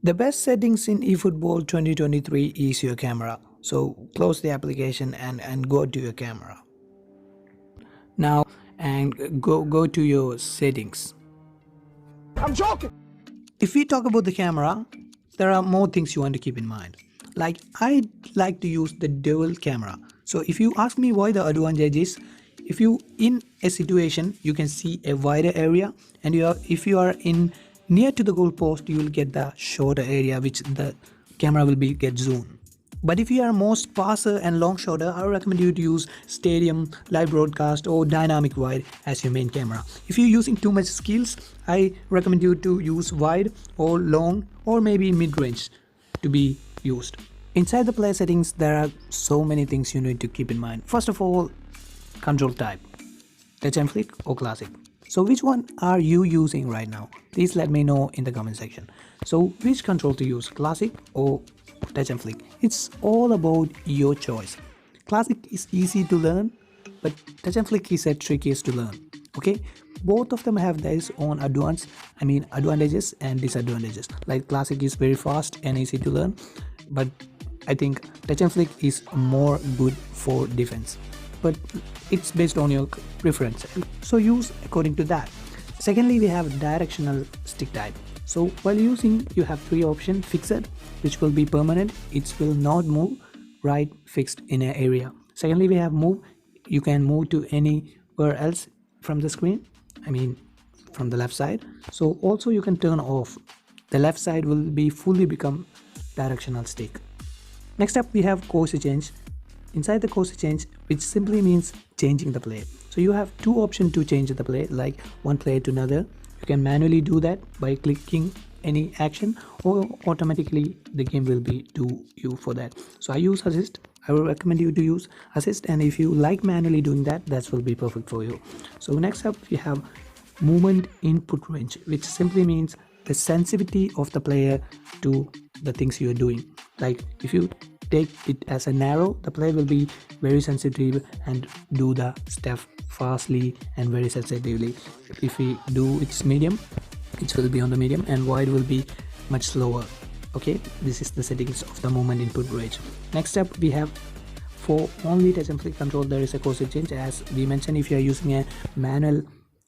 The best settings in eFootball 2023 is your camera. So close the application and go to your camera. Now and go to your settings. I'm joking. If we talk about the camera, there are more things you want to keep in mind. Like I like to use the dual camera. So if you ask me why, the advantage is if you in a situation you can see a wider area, and if you are in near to the goal post, you will get the shorter area which the camera will be get zoomed. But if you are most passer and long shotter, I recommend you to use stadium, live broadcast or dynamic wide as your main camera. If you're using too much skills, I recommend you to use wide or long or maybe mid-range to be used. Inside the play settings, there are so many things you need to keep in mind. First of all, control type, touch and flick or classic. So which one are you using right now? Please let me know in the comment section. So which control to use, classic or touch and flick? It's all about your choice. Classic is easy to learn, but touch and flick is the trickiest to learn. Okay, both of them have their own advantages and disadvantages. Like classic is very fast and easy to learn, but I think touch and flick is more good for defense. But it's based on your preference, so use according to that. Secondly, we have directional stick type. So while using, you have three options: fixed, which will be permanent, it will not move, right, fixed in an area. Secondly, we have move, you can move to anywhere else from the screen, from the left side. So also you can turn off, the left side will be fully become directional stick. Next up, we have course change. Inside the course change, which simply means changing the play. So you have two options to change the play, like one play to another. You can manually do that by clicking any action, or automatically the game will be do you for that. So I use assist. I will recommend you to use assist, and if you like manually doing that, that will be perfect for you. So next up, we have movement input range, which simply means the sensitivity of the player to the things you are doing. Like if you take it as a narrow, the player will be very sensitive and do the step fastly and very sensitively. If we do its medium, it will be on the medium, and wide will be much slower. Okay, this is the settings of the movement input range. Next up, we have for only touch and flick control, there is a course change. As we mentioned, if you are using a manual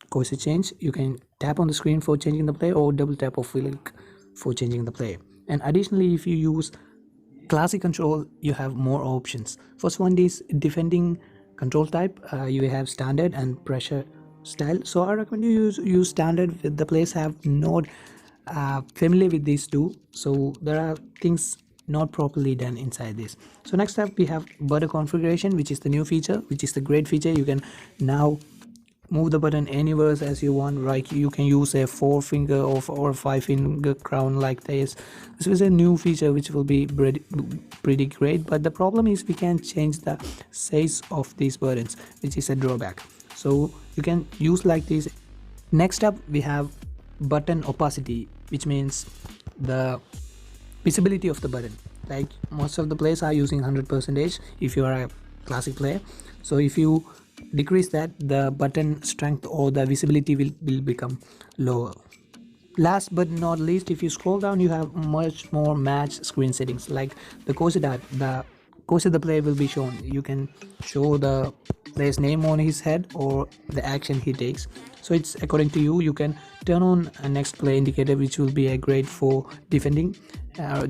course change, you can tap on the screen for changing the play, or double tap or flick for changing the play. And additionally, if you use classic control, you have more options. First one is defending control type. You have standard and pressure style. So I recommend you use standard. The players have not familiar with these two, so there are things not properly done inside this. So next up, we have button configuration, which is the new feature, which is the great feature. You can now move the button anywhere as you want. Like you can use a 4-finger or 5-finger crown like this. This is a new feature which will be pretty great, but the problem is we can change the size of these buttons, which is a drawback. So you can use like this. Next up, we have button opacity, which means the visibility of the button. Like most of the players are using 100% if you are a classic player. So if you decrease that, the button strength or the visibility will become lower. Last but not least, if you scroll down, you have much more match screen settings. Like the course type, the course of the player will be shown. You can show the player's name on his head or the action he takes. So it's according to you. You can turn on a next play indicator, which will be a grade for defending.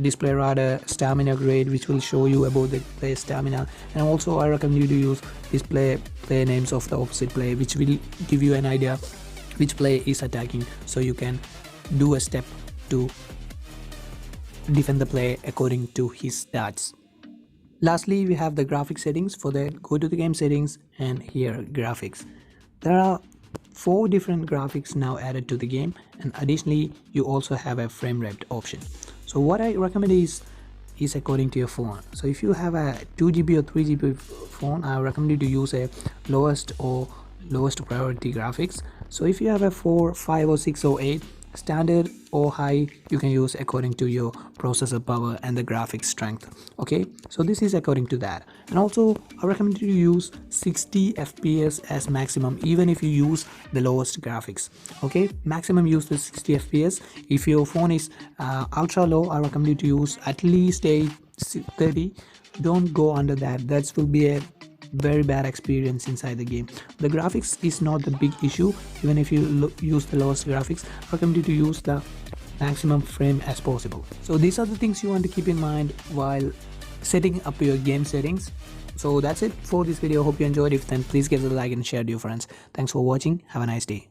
Display rather stamina grade, which will show you about the player's stamina. And also I recommend you to use display player names of the opposite player, which will give you an idea which player is attacking, so you can do a step to defend the player according to his stats. Lastly, we have the graphic settings. For that, go to the game settings and here graphics. There are 4 different graphics now added to the game, and additionally you also have a frame rate option. So what I recommend is according to your phone. So if you have a 2GB or 3GB phone, I recommend you to use a lowest priority graphics. So if you have a 4, 5 or 6 or 8, standard or high you can use according to your processor power and the graphics strength. Okay, so this is according to that. And also I recommend you to use 60 fps as maximum, even if you use the lowest graphics. Okay, maximum use the 60 fps. If your phone is ultra low, I recommend you to use at least a 30. Don't go under that. That will be a very bad experience inside the game. The graphics is not the big issue. Even if you use the lowest graphics, I recommend you to use the maximum frame as possible. So these are the things you want to keep in mind while setting up your game settings. So that's it for this video. Hope you enjoyed. If then, please give it a like and share to your friends. Thanks for watching. Have a nice day.